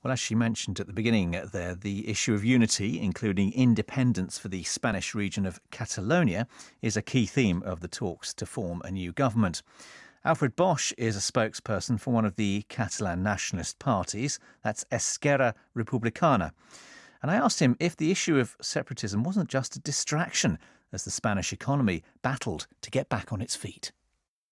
Well, as she mentioned at the beginning there, the issue of unity, including independence for the Spanish region of Catalonia, is a key theme of the talks to form a new government. Alfred Bosch is a spokesperson for one of the Catalan nationalist parties, that's Esquerra Republicana. And I asked him if the issue of separatism wasn't just a distraction as the Spanish economy battled to get back on its feet.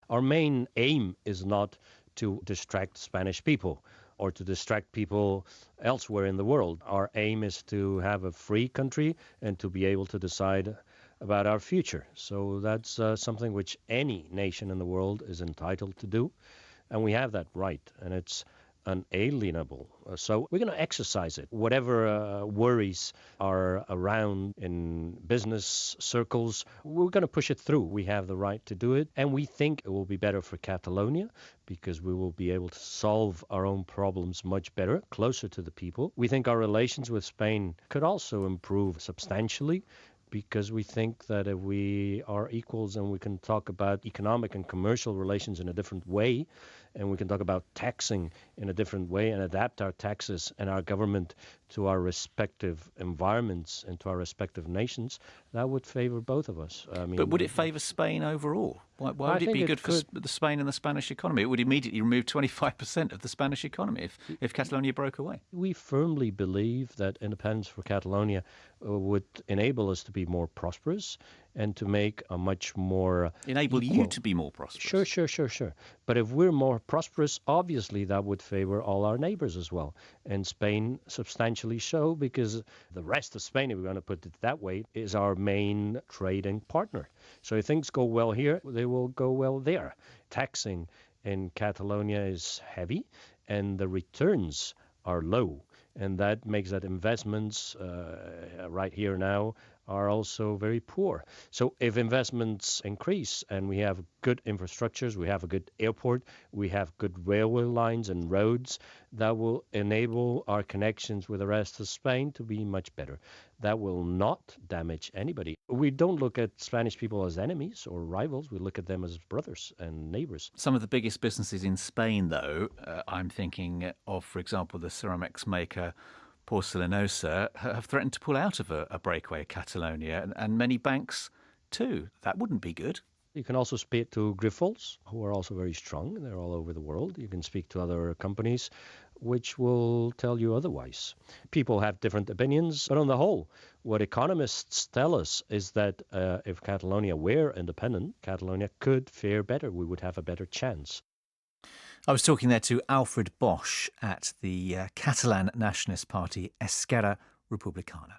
Our main aim is not to distract Spanish people or to distract people elsewhere in the world. Our aim is to have a free country and to be able to decide about our future. So that's something which any nation in the world is entitled to do, and we have that right, and it's unalienable. So we're going to exercise it. Whatever worries are around in business circles, we're going to push it through. We have the right to do it, and we think it will be better for Catalonia because we will be able to solve our own problems much better, closer to the people. We think our relations with Spain could also improve substantially, because we think that if we are equals and we can talk about economic and commercial relations in a different way, and we can talk about taxing in a different way and adapt our taxes and our government to our respective environments and to our respective nations, that would favor both of us. But would it favor Spain overall? Why would it be good for the Spain and the Spanish economy? It would immediately remove 25% of the Spanish economy if Catalonia broke away. We firmly believe that independence for Catalonia would enable us to be more prosperous and to make a much more enable equal. You to be more prosperous. Sure. But if we're more prosperous, obviously that would favor all our neighbors as well. And Spain substantially so, because the rest of Spain, if we're going to put it that way, is our main trading partner. So if things go well here, they will go well there. Taxing in Catalonia is heavy and the returns are low. And that makes that investments right here now are also very poor. So if investments increase and we have good infrastructures, we have a good airport, we have good railway lines and roads, that will enable our connections with the rest of Spain to be much better. That will not damage anybody. We don't look at Spanish people as enemies or rivals. We look at them as brothers and neighbors. Some of the biggest businesses in Spain, though, I'm thinking of, for example, the ceramics maker Porcelanosa, have threatened to pull out of a breakaway Catalonia, and many banks too. That wouldn't be good. You can also speak to Grifols, who are also very strong. They're all over the world. You can speak to other companies which will tell you otherwise. People have different opinions, but on the whole, what economists tell us is that if Catalonia were independent, Catalonia could fare better. We would have a better chance. I was talking there to Alfred Bosch at the Catalan nationalist party Esquerra Republicana.